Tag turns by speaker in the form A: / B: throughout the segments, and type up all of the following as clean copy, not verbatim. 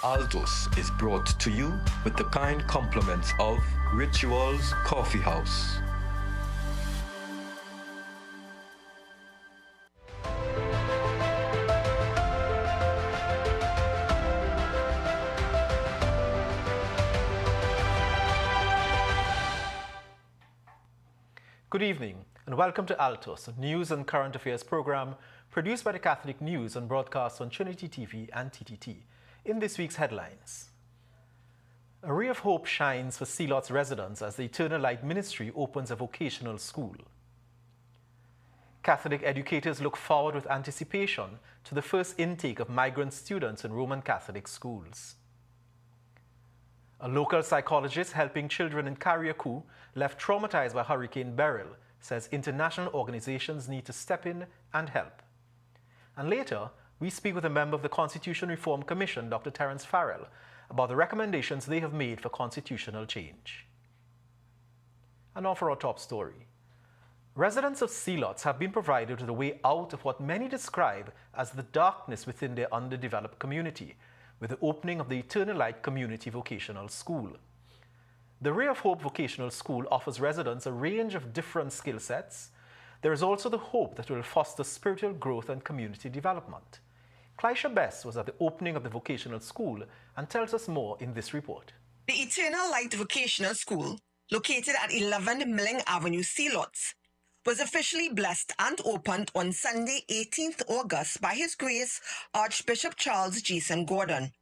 A: Altos is brought to you with the kind compliments of Rituals Coffee House.
B: Good evening and welcome to Altos, a news and current affairs program produced by the Catholic News and broadcast on Trinity TV and TTT. In this week's headlines, a ray of hope shines for Sealot's residents as the Eternal Light Ministry opens a vocational school. Catholic educators look forward with anticipation to the first intake of migrant students in Roman Catholic schools. A local psychologist helping children in Carriacou left traumatized by Hurricane Beryl says international organizations need to step in and help. And later, we speak with a member of the Constitution Reform Commission, Dr. Terence Farrell, about the recommendations they have made for constitutional change. And now for our top story. Residents of Sealots have been provided with a way out of what many describe as the darkness within their underdeveloped community, with the opening of the Eternal Light Community Vocational School. The Ray of Hope Vocational School offers residents a range of different skill sets. There is also the hope that it will foster spiritual growth and community development. Clysha Best was at the opening of the vocational school and tells us more in this report.
C: The Eternal Light Vocational School, located at 11 Milling Avenue, Sealots, was officially blessed and opened on Sunday, 18th August by His Grace Archbishop Charles Jason Gordon.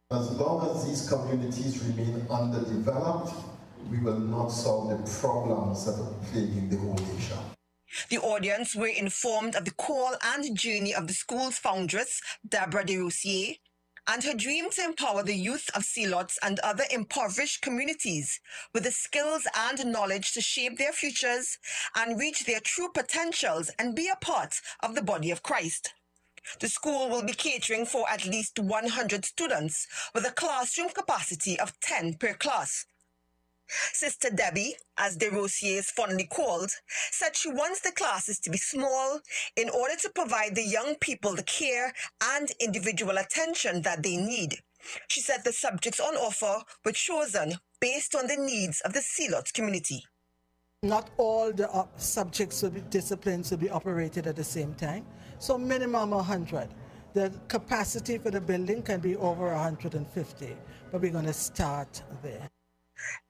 D: As long as these communities remain underdeveloped, we will not solve the problems that are plaguing the whole nation.
C: The audience were informed of the call and journey of the school's foundress, Deborah de Roussier, and her dream to empower the youth of Sealots and other impoverished communities with the skills and knowledge to shape their futures and reach their true potentials and be a part of the body of Christ. The school will be catering for at least 100 students with a classroom capacity of 10 per class. Sister Debbie, as de Roussier is fondly called, said she wants the classes to be small in order to provide the young people the care and individual attention that they need. She said the subjects on offer were chosen based on the needs of the Sealot community.
E: Not all the subjects will be disciplines will be operated at the same time, so minimum 100. The capacity for the building can be over 150, but we're going to start there.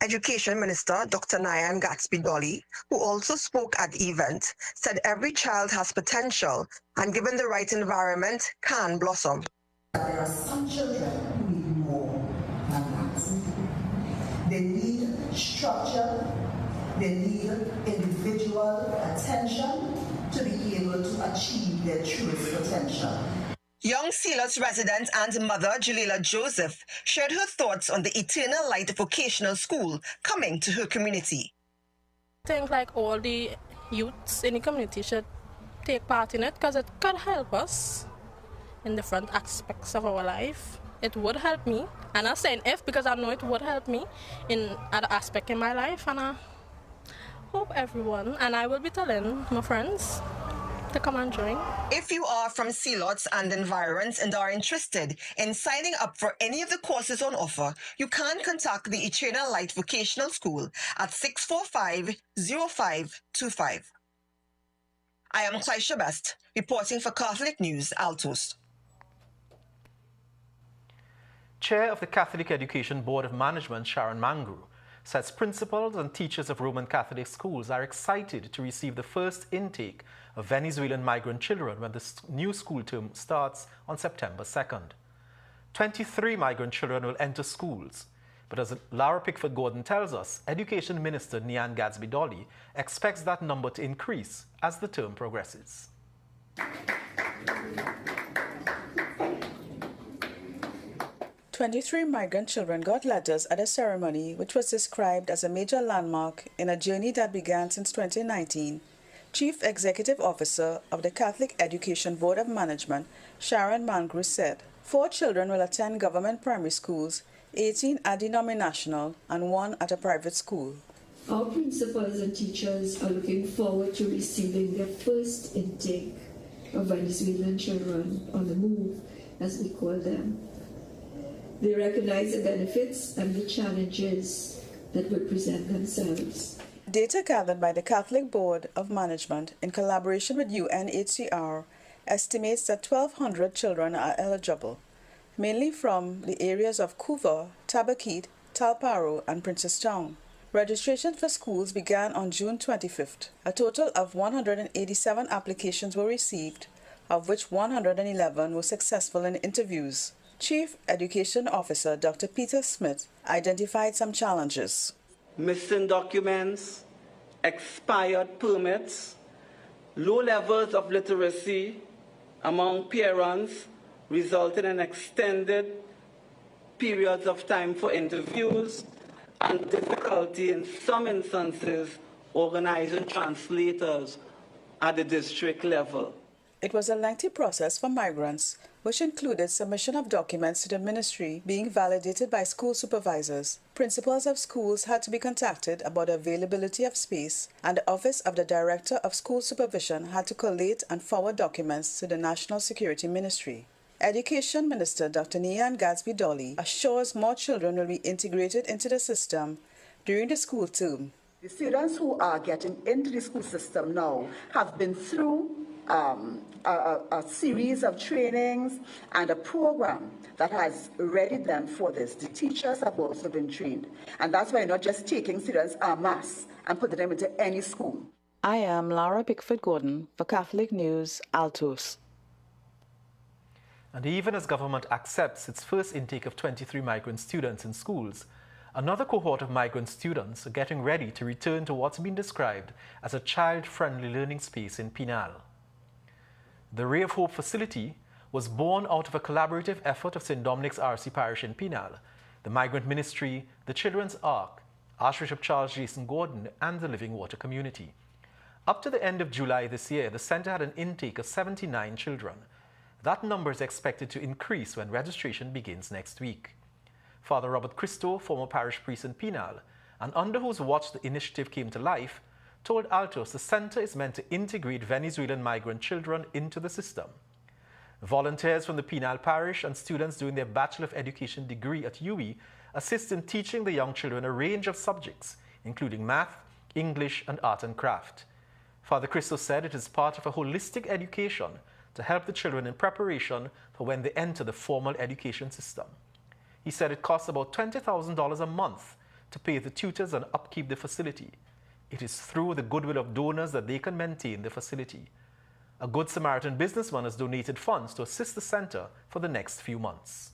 C: Education Minister Dr. Nyan Gatsby-Dolly, who also spoke at the event, said every child has potential and given the right environment can blossom.
F: There are some children who need more than that. They need structure, they need individual attention to be able to achieve their truest potential.
C: Young Sealots resident and mother Jalila Joseph shared her thoughts on the Eternal Light Vocational School coming to her community.
G: I think like all the youths in the community should take part in it because it could help us in different aspects of our life. It would help me, and I'm saying if because I know it would help me in other aspect in my life, and I hope everyone, and I will be telling my friends to come and join.
C: If you are from Sealots and environs and are interested in signing up for any of the courses on offer, you can contact the Eternal Light Vocational School at 645-0525. I am Clysha Best, reporting for Catholic News, Altos.
B: Chair of the Catholic Education Board of Management, Sharon Mangru, says principals and teachers of Roman Catholic schools are excited to receive the first intake of Venezuelan migrant children when the new school term starts on September 2nd. 23 migrant children will enter schools, but as Lara Pickford-Gordon tells us, Education Minister Nyan Gatsby-Dolly expects that number to increase as the term progresses.
H: 23 migrant children got letters at a ceremony which was described as a major landmark in a journey that began since 2019. Chief Executive Officer of the Catholic Education Board of Management, Sharon Mangru, said 4 children will attend government primary schools, 18 at denominational, and 1 at a private school.
I: Our principals and teachers are looking forward to receiving their first intake of Venezuelan children on the move, as we call them. They recognize the benefits and the challenges that would present themselves.
H: Data gathered by the Catholic Board of Management in collaboration with UNHCR estimates that 1,200 children are eligible, mainly from the areas of Couva, Tabaquite, Talparo, and Princestown. Registration for schools began on June 25th. A total of 187 applications were received, of which 111 were successful in interviews. Chief Education Officer Dr. Peter Smith identified some challenges.
J: Missing documents, expired permits, low levels of literacy among parents resulting in extended periods of time for interviews, and difficulty in some instances organizing translators at the district level.
H: It was a lengthy process for migrants, which included submission of documents to the ministry being validated by school supervisors. Principals of schools had to be contacted about the availability of space, and the Office of the Director of School Supervision had to collate and forward documents to the National Security Ministry. Education Minister Dr. Nian Gadsby-Dolly assures more children will be integrated into the system during the school term.
K: The students who are getting into the school system now have been through a series of trainings and a program that has readied them for this. The teachers have also been trained. And that's why you're not just taking students en masse and putting them into any school.
H: I am Laura Pickford-Gordon for Catholic News, Altos.
B: And even as government accepts its first intake of 23 migrant students in schools, another cohort of migrant students are getting ready to return to what's been described as a child-friendly learning space in Pinal. The Ray of Hope facility was born out of a collaborative effort of St. Dominic's RC Parish in Pinal, the Migrant Ministry, the Children's Ark, Archbishop Charles Jason Gordon, and the Living Water community. Up to the end of July this year, the center had an intake of 79 children. That number is expected to increase when registration begins next week. Father Robert Christo, former parish priest in Pinal, and under whose watch the initiative came to life, told Altos the center is meant to integrate Venezuelan migrant children into the system. Volunteers from the Pinal parish and students doing their Bachelor of Education degree at UWI assist in teaching the young children a range of subjects, including math, English, and art and craft. Father Christo said it is part of a holistic education to help the children in preparation for when they enter the formal education system. He said it costs about $20,000 a month to pay the tutors and upkeep the facility. It is through the goodwill of donors that they can maintain the facility. A Good Samaritan businessman has donated funds to assist the center for the next few months.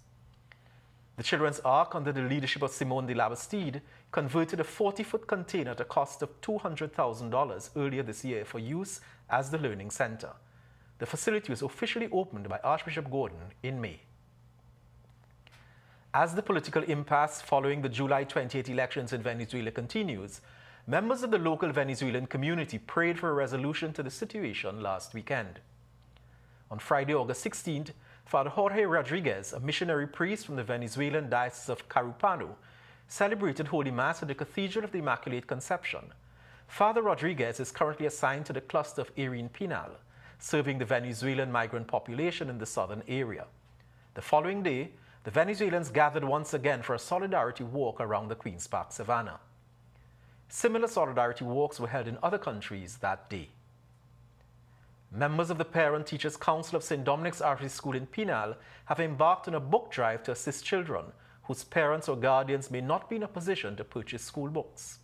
B: The Children's Ark, under the leadership of Simone de Labastide, converted a 40-foot container at a cost of $200,000 earlier this year for use as the learning center. The facility was officially opened by Archbishop Gordon in May. As the political impasse following the July 28 elections in Venezuela continues, members of the local Venezuelan community prayed for a resolution to the situation last weekend. On Friday, August 16th, Father Jorge Rodriguez, a missionary priest from the Venezuelan Diocese of Carúpano, celebrated Holy Mass at the Cathedral of the Immaculate Conception. Father Rodriguez is currently assigned to the cluster of Irene Pinal, serving the Venezuelan migrant population in the southern area. The following day, the Venezuelans gathered once again for a solidarity walk around the Queen's Park Savannah. Similar solidarity walks were held in other countries that day. Members of the Parent Teachers Council of St. Dominic's RC School in Pinal have embarked on a book drive to assist children whose parents or guardians may not be in a position to purchase school books.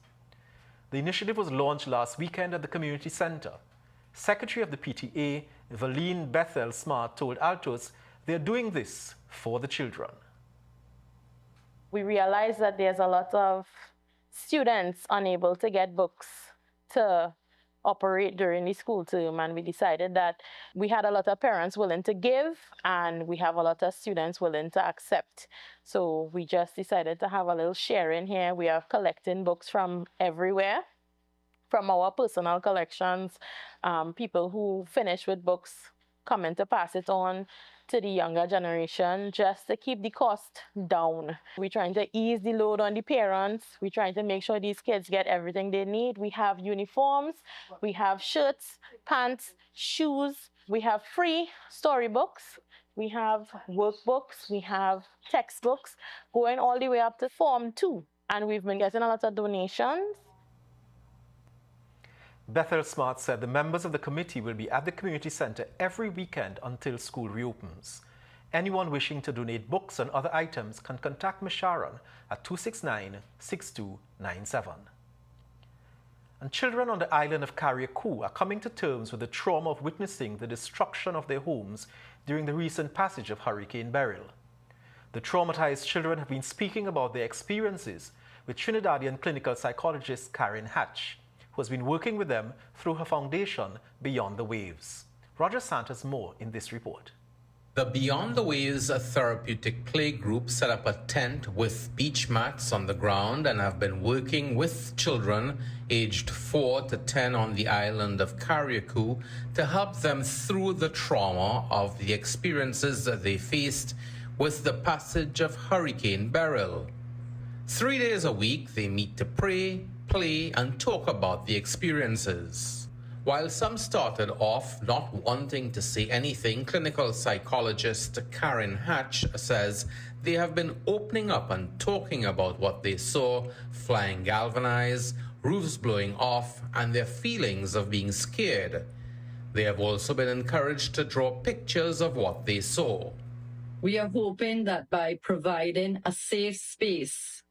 B: The initiative was launched last weekend at the community center. Secretary of the PTA, Valine Bethel Smart, told Altos they are doing this for the children.
L: We realize that there's a lot of students unable to get books to operate during the school term, and we decided that we had a lot of parents willing to give and we have a lot of students willing to accept. So we just decided to have a little sharing here. We are collecting books from everywhere, from our personal collections, people who finish with books coming to pass it on to the younger generation just to keep the cost down. We're trying to ease the load on the parents. We're trying to make sure these kids get everything they need. We have uniforms, we have shirts, pants, shoes, we have free storybooks, We have workbooks, we have textbooks, going all the way up to Form 2. And we've been getting a lot of donations.
B: Bethel Smart said the members of the committee will be at the community center every weekend until school reopens. Anyone wishing to donate books and other items can contact Ms. Sharon at 269-6297. And children on the island of Carriacou are coming to terms with the trauma of witnessing the destruction of their homes during the recent passage of Hurricane Beryl. The traumatized children have been speaking about their experiences with Trinidadian clinical psychologist Karen Hatch, who has been working with them through her foundation Beyond the Waves. Roger Santos more in this report.
M: The Beyond the Waves therapeutic play group set up a tent with beach mats on the ground and have been working with children aged 4 to 10 on the island of Carriacou to help them through the trauma of the experiences that they faced with the passage of Hurricane Beryl. 3 days a week, they meet to pray, play, and talk about the experiences. While some started off not wanting to say anything, clinical psychologist Karen Hatch says they have been opening up and talking about what they saw, flying galvanized, roofs blowing off, and their feelings of being scared. They have also been encouraged to draw pictures of what they saw.
N: We are hoping that by providing a safe space,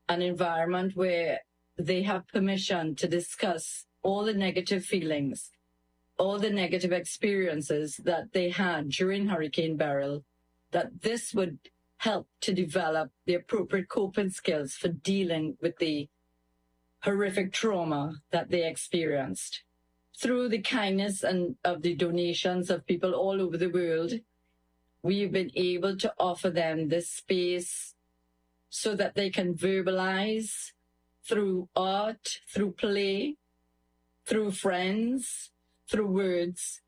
N: an environment where they have permission to discuss all the negative feelings, all the negative experiences that they had during Hurricane Beryl, that this would help to develop the appropriate coping skills for dealing with the horrific trauma that they experienced. Through the kindness and of the donations of people all over the world, we've been able to offer them this space so that they can verbalize through art, through play, through friends, through words,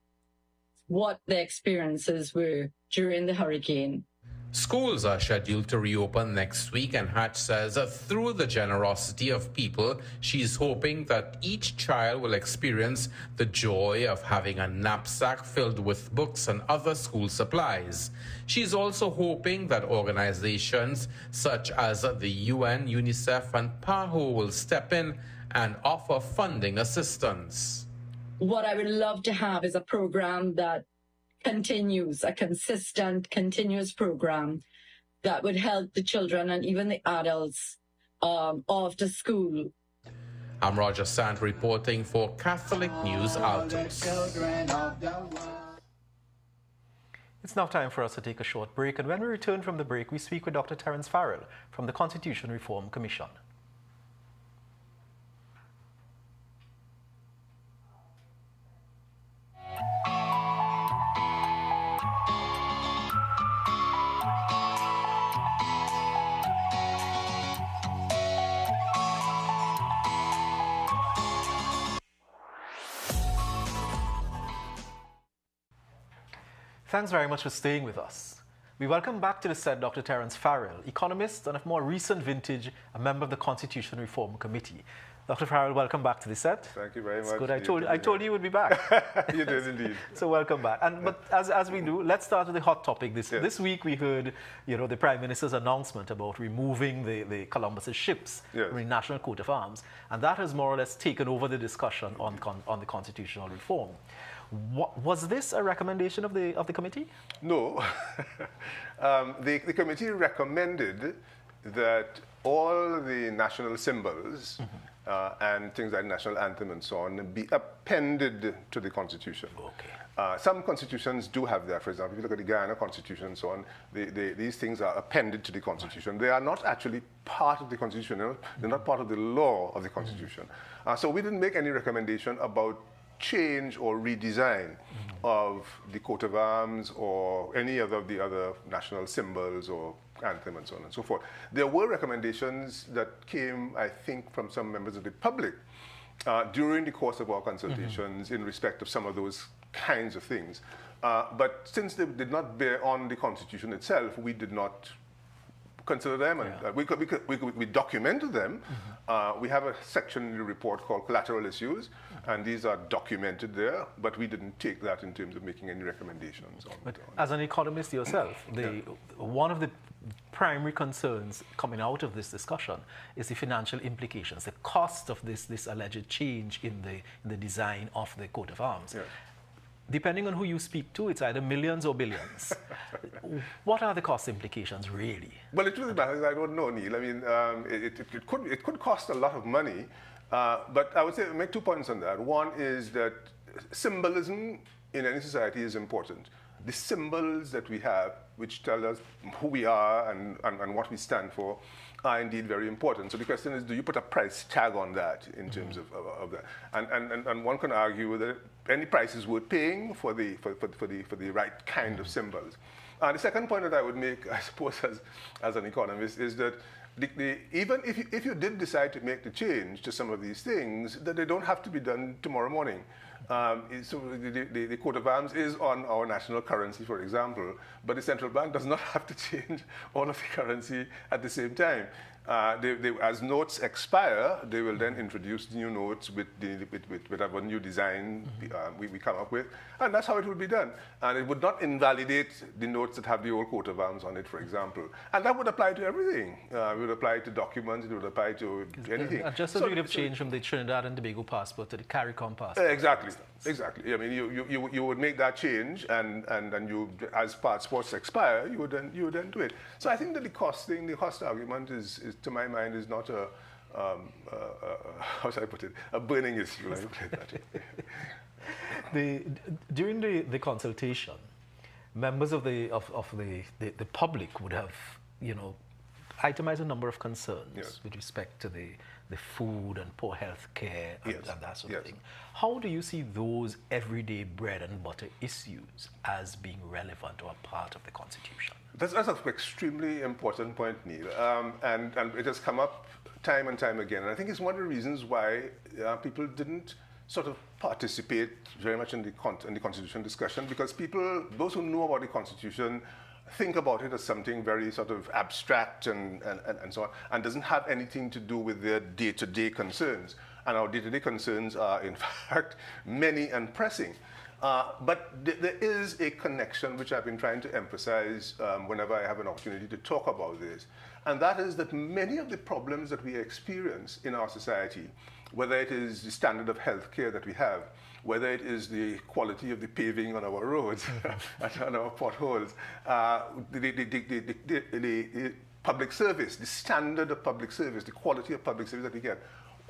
N: what their experiences were during the hurricane.
M: Schools are scheduled to reopen next week, and Hatch says that through the generosity of people, she's hoping that each child will experience the joy of having a knapsack filled with books and other school supplies. She's also hoping that organizations such as the UN, UNICEF, and PAHO will step in and offer funding assistance.
N: What I would love to have is a program that continues, a consistent, continuous program that would help the children and even the adults after school.
M: I'm Roger Sant reporting for Catholic News Altos.
B: It's now time for us to take a short break, and when we return from the break, we speak with Dr. Terence Farrell from the Constitution Reform Commission. Thanks very much for staying with us. We welcome back to the set Dr. Terence Farrell, economist and of more recent vintage, a member of the Constitution Reform Committee. Dr. Farrell, welcome back to the set.
O: Thank you very much.
B: It's good. I told you you would be back.
O: You did indeed.
B: So welcome back. But as we do, let's start with the hot topic. This week we heard, the Prime Minister's announcement about removing the Columbus's ships from the National Coat of Arms, and that has more or less taken over the discussion on the constitutional reform. Was this a recommendation of the committee?
O: No. The committee recommended that all the national symbols and things like national anthem and so on be appended to the Constitution.
B: Okay.
O: Some constitutions do have that. For example, if you look at the Guyana Constitution and so on, these things are appended to the Constitution. They are not actually part of the Constitution. They're not part of the law of the Constitution. So we didn't make any recommendation about change or redesign of the coat of arms or any of the other national symbols or anthem and so on and so forth. There were recommendations that came, I think, from some members of the public during the course of our consultations in respect of some of those kinds of things. But since they did not bear on the Constitution itself, we did not consider them, and we documented them. We have a section in the report called collateral issues, and these are documented there, but we didn't take that in terms of making any recommendations.
B: But as an economist yourself, one of the primary concerns coming out of this discussion is the financial implications, the cost of this alleged change in the design of the coat of arms. Depending on who you speak to, it's either millions or billions. What are the cost implications, really?
O: Well, it really matters. I don't know, Neil. I mean, it could cost a lot of money, but I would say make 2 points on that. One is that symbolism in any society is important. The symbols that we have, which tell us who we are and what we stand for, are indeed very important. So the question is, do you put a price tag on that in terms of that? And one can argue that any price is worth paying for the right kind of symbols. The second point that I would make, I suppose, as an economist, is that even if you did decide to make the change to some of these things, that they don't have to be done tomorrow morning. So the coat of arms is on our national currency, for example, but the central bank does not have to change all of the currency at the same time. As notes expire, they will then introduce new notes with whatever new design we come up with, and that's how it will be done. And it would not invalidate the notes that have the old coat of arms on it, for example. And that would apply to everything. It would apply to documents, it would apply to anything.
B: Just as we would have changed from the Trinidad and Tobago passport to the CARICOM passport.
O: Exactly. I mean, you would make that change, and you, as passports expire, you would then do it. So I think that the cost argument is to my mind, is not a how should I put it, a burning issue. Let me put it that way.
B: During the consultation, members of the public would have, itemized a number of concerns with respect to the food and poor health care and that sort of thing. How do you see those everyday bread and butter issues as being relevant or a part of the Constitution?
O: That's an extremely important point, Neil, and it has come up time and time again. And I think it's one of the reasons why people didn't sort of participate very much in the Constitution discussion, because those who know about the Constitution, think about it as something very sort of abstract and so on, and doesn't have anything to do with their day-to-day concerns. And our day-to-day concerns are, in fact, many and pressing. But there is a connection which I've been trying to emphasize whenever I have an opportunity to talk about this. And that is that many of the problems that we experience in our society, whether it is the standard of health care that we have, whether it is the quality of the paving on our roads and on our potholes, the public service, the standard of public service, the quality of public service that we get,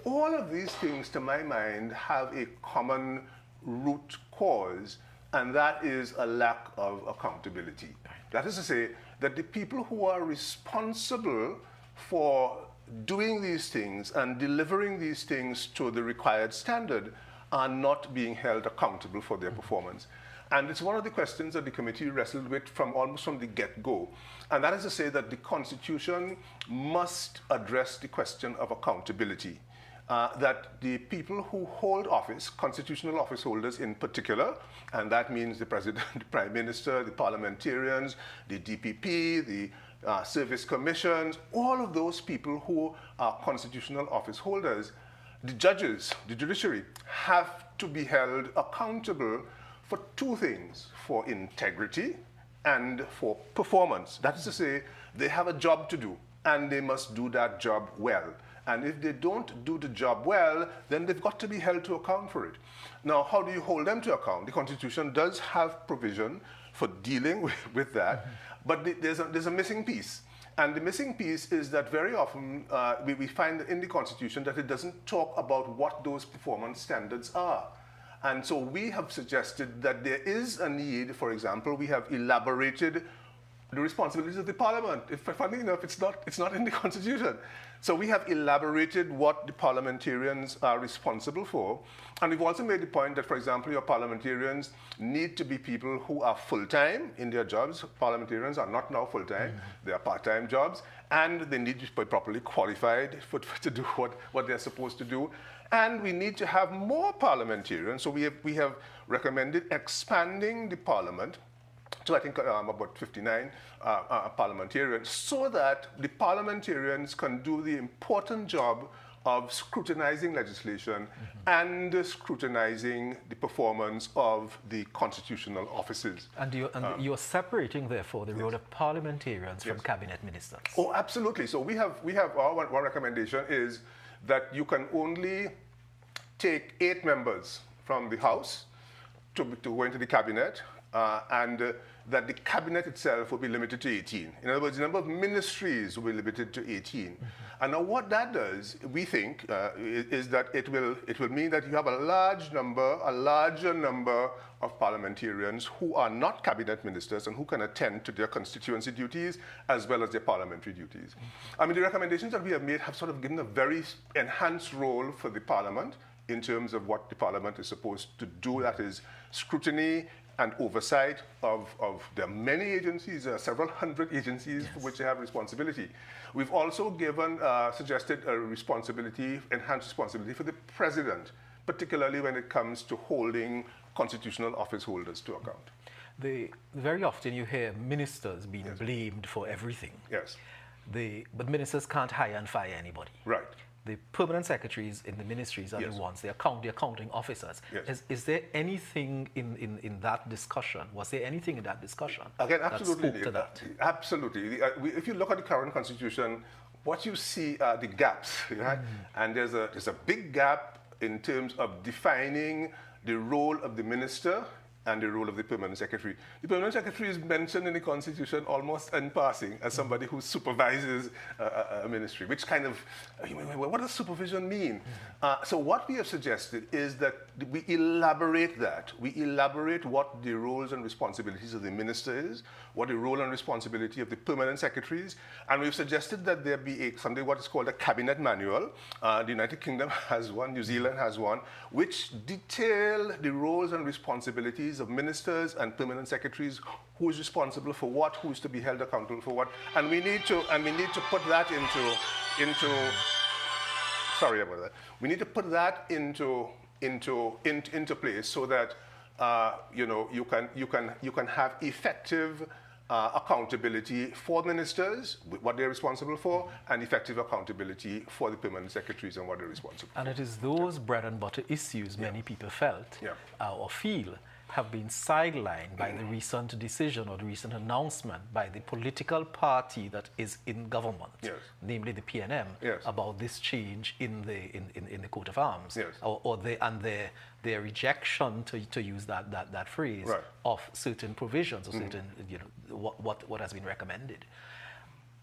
O: all of these things, to my mind, have a common root cause, and that is a lack of accountability. That is to say that the people who are responsible for doing these things and delivering these things to the required standard are not being held accountable for their performance. And it's one of the questions that the committee wrestled with almost from the get-go. And that is to say that the Constitution must address the question of accountability. That the people who hold office, constitutional office holders in particular, and that means the President, the Prime Minister, the parliamentarians, the DPP, the service commissions, all of those people who are constitutional office holders, the judges, the judiciary, have to be held accountable for two things: for integrity and for performance. That is to say, they have a job to do, and they must do that job well. And if they don't do the job well, then they've got to be held to account for it. Now, how do you hold them to account? The Constitution does have provision for dealing with that, but there's a missing piece. And the missing piece is that very often we find in the Constitution that it doesn't talk about what those performance standards are. And so we have suggested that there is a need. For example, we have elaborated the responsibilities of the Parliament. Funny enough, it's not in the Constitution. So we have elaborated what the parliamentarians are responsible for. And we've also made the point that, for example, your parliamentarians need to be people who are full-time in their jobs. Parliamentarians are not now full-time. They are part-time jobs. And they need to be properly qualified to do what they're supposed to do. And we need to have more parliamentarians. So we have recommended expanding the Parliament to I think about 59 parliamentarians, so that the parliamentarians can do the important job of scrutinizing legislation and scrutinizing the performance of the constitutional offices.
B: And you're separating, therefore, the role of parliamentarians from cabinet ministers.
O: Oh, absolutely. So we have our one recommendation is that you can only take 8 members from the House to go into the cabinet, and that the cabinet itself will be limited to 18. In other words, the number of ministries will be limited to 18. And now what that does, we think, is that it will mean that you have a larger number of parliamentarians who are not cabinet ministers and who can attend to their constituency duties as well as their parliamentary duties. I mean, the recommendations that we have made have sort of given a very enhanced role for the parliament in terms of what the parliament is supposed to do, that is scrutiny and oversight of there are many agencies, several hundred agencies for which they have responsibility. We've also suggested a responsibility, enhanced responsibility for the president, particularly when it comes to holding constitutional office holders to account.
B: Very often you hear ministers being blamed for everything.
O: Yes.
B: But ministers can't hire and fire anybody.
O: Right.
B: The permanent secretaries in the ministries are the ones, the accounting officers.
O: Yes.
B: Is there anything in that discussion? Was there anything in that discussion
O: Again, absolutely,
B: that spoke to that?
O: Absolutely. If you look at the current constitution, what you see are the gaps, right? And there's a big gap in terms of defining the role of the minister and the role of the permanent secretary. The permanent secretary is mentioned in the Constitution almost in passing as somebody who supervises a ministry, which kind of, what does supervision mean? So what we have suggested is that we elaborate that. We elaborate what the roles and responsibilities of the minister is, what the role and responsibility of the permanent secretaries, and we've suggested that there be something what is called a cabinet manual. The United Kingdom has one, New Zealand has one, which detail the roles and responsibilities of ministers and permanent secretaries, who is responsible for what, who is to be held accountable for what, and we need to put that into sorry about that. We need to put that into place so that you can have effective accountability for ministers, what they're responsible for, and effective accountability for the permanent secretaries and what they're responsible for.
B: And it is those bread and butter issues many people felt or feel have been sidelined by the recent decision or the recent announcement by the political party that is in government, namely the PNM, about this change in the coat of arms, or their rejection, to use that phrase, of certain provisions or certain what has been recommended.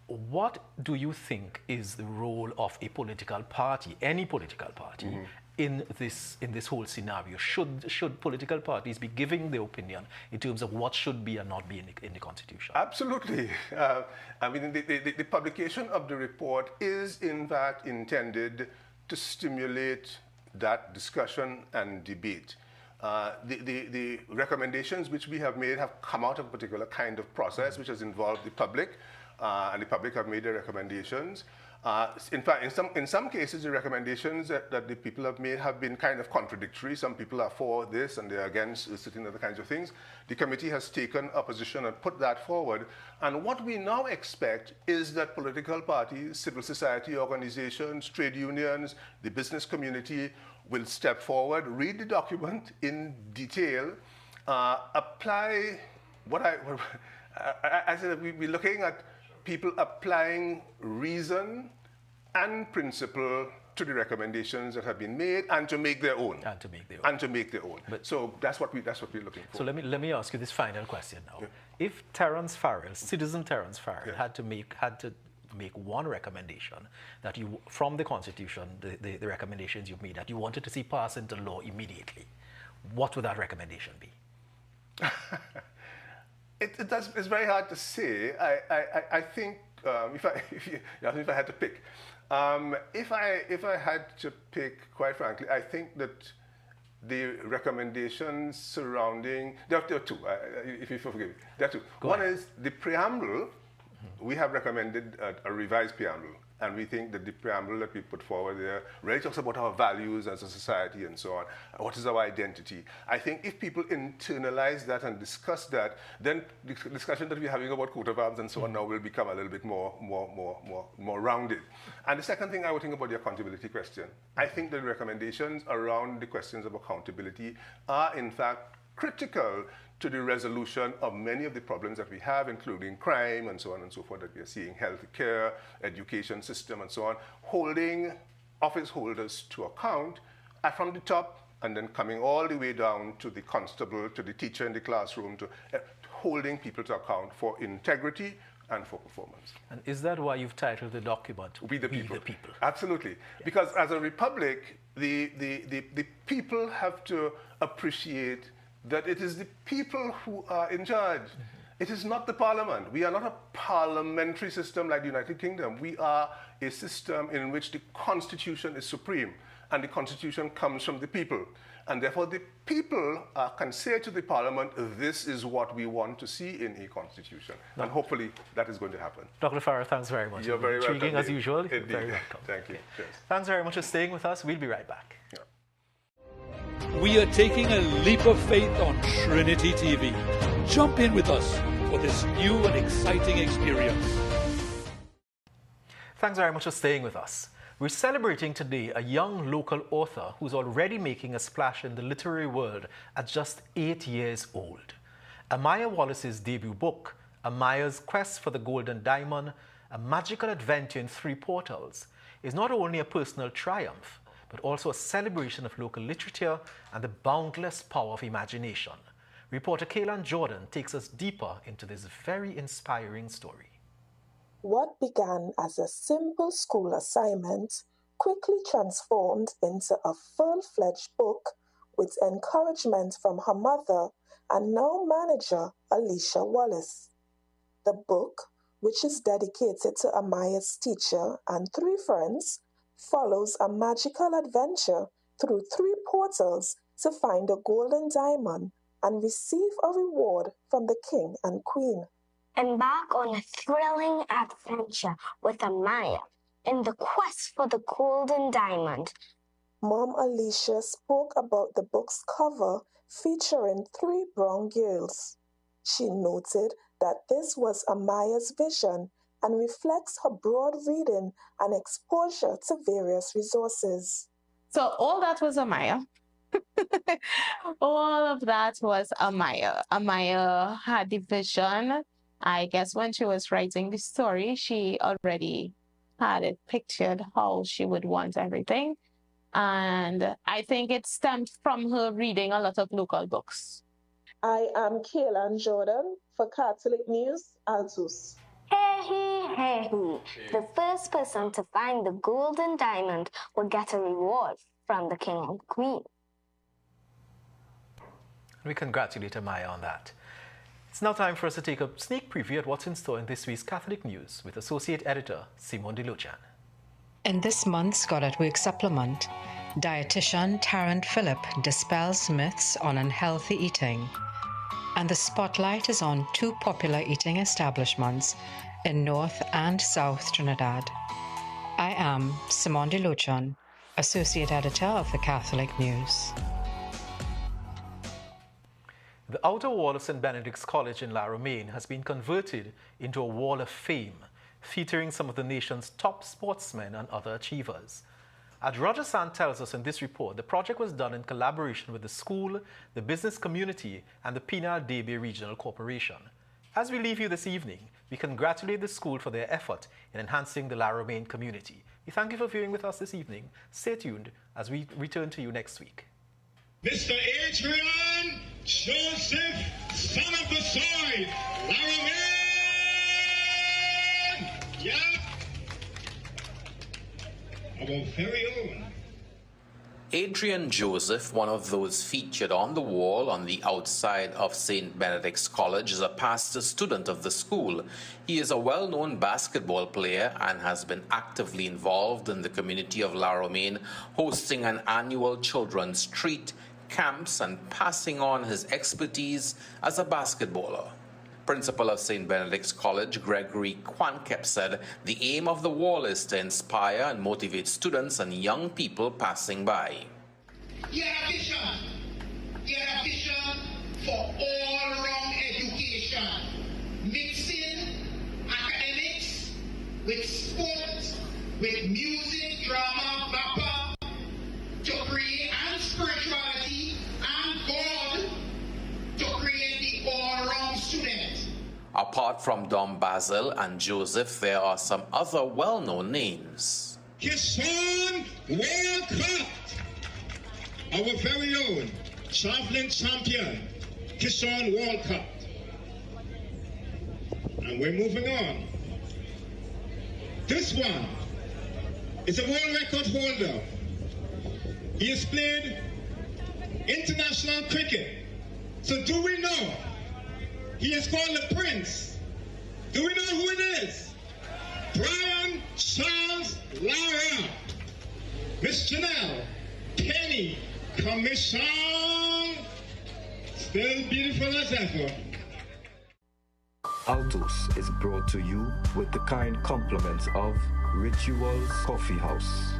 B: What do you think is the role of a political party, any political party, in this whole scenario? Should political parties be giving their opinion in terms of what should be and not be in the Constitution?
O: Absolutely. I mean, the publication of the report is in fact intended to stimulate that discussion and debate. The recommendations which we have made have come out of a particular kind of process which has involved the public, and the public have made their recommendations. In fact, in some cases, the recommendations that the people have made have been kind of contradictory. Some people are for this and they're against certain other kinds of things. The committee has taken a position and put that forward. And what we now expect is that political parties, civil society organizations, trade unions, the business community will step forward, read the document in detail, apply I said we're looking at people applying reason and principle to the recommendations that have been made, and to make their own. But so that's what we're looking for.
B: So let me ask you this final question now. If Terence Farrell, citizen Terence Farrell, had to make one recommendation that you, from the Constitution, the recommendations you've made, that you wanted to see pass into law immediately, what would that recommendation be?
O: It's very hard to say. I think if I had to pick, if I had to pick, quite frankly, I think that the recommendations surrounding there are two. If you forgive me, there are two. One is the preamble. we have recommended a revised preamble. And we think that the preamble that we put forward there really talks about our values as a society and so on. What is our identity? I think if people internalize that and discuss that, then the discussion that we're having about coat of arms and so on now will become a little bit more rounded. And the second thing I would think about the accountability question. I think the recommendations around the questions of accountability are in fact critical to the resolution of many of the problems that we have, including crime and so on and so forth that we are seeing, health care, education system and so on, holding office holders to account from the top and then coming all the way down to the constable, to the teacher in the classroom, to holding people to account for integrity and for performance.
B: And is that why you've titled the document,
O: We the People?
B: We the People.
O: Absolutely. Yeah. Because as a republic, the people have to appreciate that it is the people who are in charge. It is not the parliament. We are not a parliamentary system like the United Kingdom. We are a system in which the constitution is supreme, and the constitution comes from the people. And therefore the people can say to the parliament, this is what we want to see in a constitution. And hopefully that is going to happen.
B: Dr. Farah, thanks very much.
O: You're very welcome.
B: Intriguing as usual.
O: Indeed.
B: Very welcome.
O: Thank you.
B: Okay.
O: Cheers.
B: Thanks very much for staying with us. We'll be right back.
O: Yeah.
P: We are taking a leap of faith on Trinity TV. Jump in with us for this new and exciting experience.
B: Thanks very much for staying with us. We're celebrating today a young local author who's already making a splash in the literary world at just 8 years old. Amaya Wallace's debut book, Amaya's Quest for the Golden Diamond, A Magical Adventure in 3 Portals, is not only a personal triumph, but also a celebration of local literature and the boundless power of imagination. Reporter Kaylan Jordan takes us deeper into this very inspiring story.
Q: What began as a simple school assignment quickly transformed into a full-fledged book with encouragement from her mother and now manager Alicia Wallace. The book, which is dedicated to Amaya's teacher and 3 friends, follows a magical adventure through 3 portals to find a golden diamond and receive a reward from the king and queen.
R: Embark on a thrilling adventure with Amaya in the quest for the golden diamond.
Q: Mom Alicia spoke about the book's cover featuring 3 brown girls. She noted that this was Amaya's vision and reflects her broad reading and exposure to various resources.
L: So all that was Amaya. All of that was Amaya. Amaya had the vision. I guess when she was writing the story, she already had it pictured how she would want everything. And I think it stemmed from her reading a lot of local books.
Q: I am Kaylan Jordan for Catholic News, Altos.
R: Hey. The first person to find the golden diamond will get a reward from the king and queen.
B: We congratulate Amaya on that. It's now time for us to take a sneak preview at what's in store in this week's Catholic News with Associate Editor Simone DeLucian.
S: In this month's God at Work supplement, dietitian Tarrant Phillip dispels myths on unhealthy eating. And the spotlight is on 2 popular eating establishments in North and South Trinidad. I am Simone DeLucian, Associate Editor of the Catholic News.
B: The outer wall of St. Benedict's College in La Romaine has been converted into a wall of fame, featuring some of the nation's top sportsmen and other achievers. As Roger Sant tells us in this report, the project was done in collaboration with the school, the business community, and the Penal Debe Regional Corporation. As we leave you this evening, we congratulate the school for their effort in enhancing the La Romaine community. We thank you for viewing with us this evening. Stay tuned as we return to you next week.
T: Mr. Adrian Joseph, son of the soil, La Romaine! Yeah? Our very own.
M: Adrian Joseph, one of those featured on the wall on the outside of St. Benedict's College, is a past student of the school. He is a well-known basketball player and has been actively involved in the community of La Romaine, hosting an annual children's treat, camps, and passing on his expertise as a basketballer. Principal of St. Benedict's College, Gregory Quankep, said the aim of the wall is to inspire and motivate students and young people passing by.
T: You have a vision. You have a vision for all-round education, mixing academics with sport, with music, drama, vapa, to create and spirituality and God to create the all-round student.
M: Apart from Dom Basil and Joseph, there are some other well-known names.
T: Kishan Walcott, our very own traveling champion, Kishan Walcott. And we're moving on. This one is a world record holder. He has played international cricket. So do we know? He is called the Prince. Do we know who it is? Brian Charles Lara. Miss Janelle Penny Commission. Still beautiful as ever.
A: Altos is brought to you with the kind compliments of Rituals Coffee House.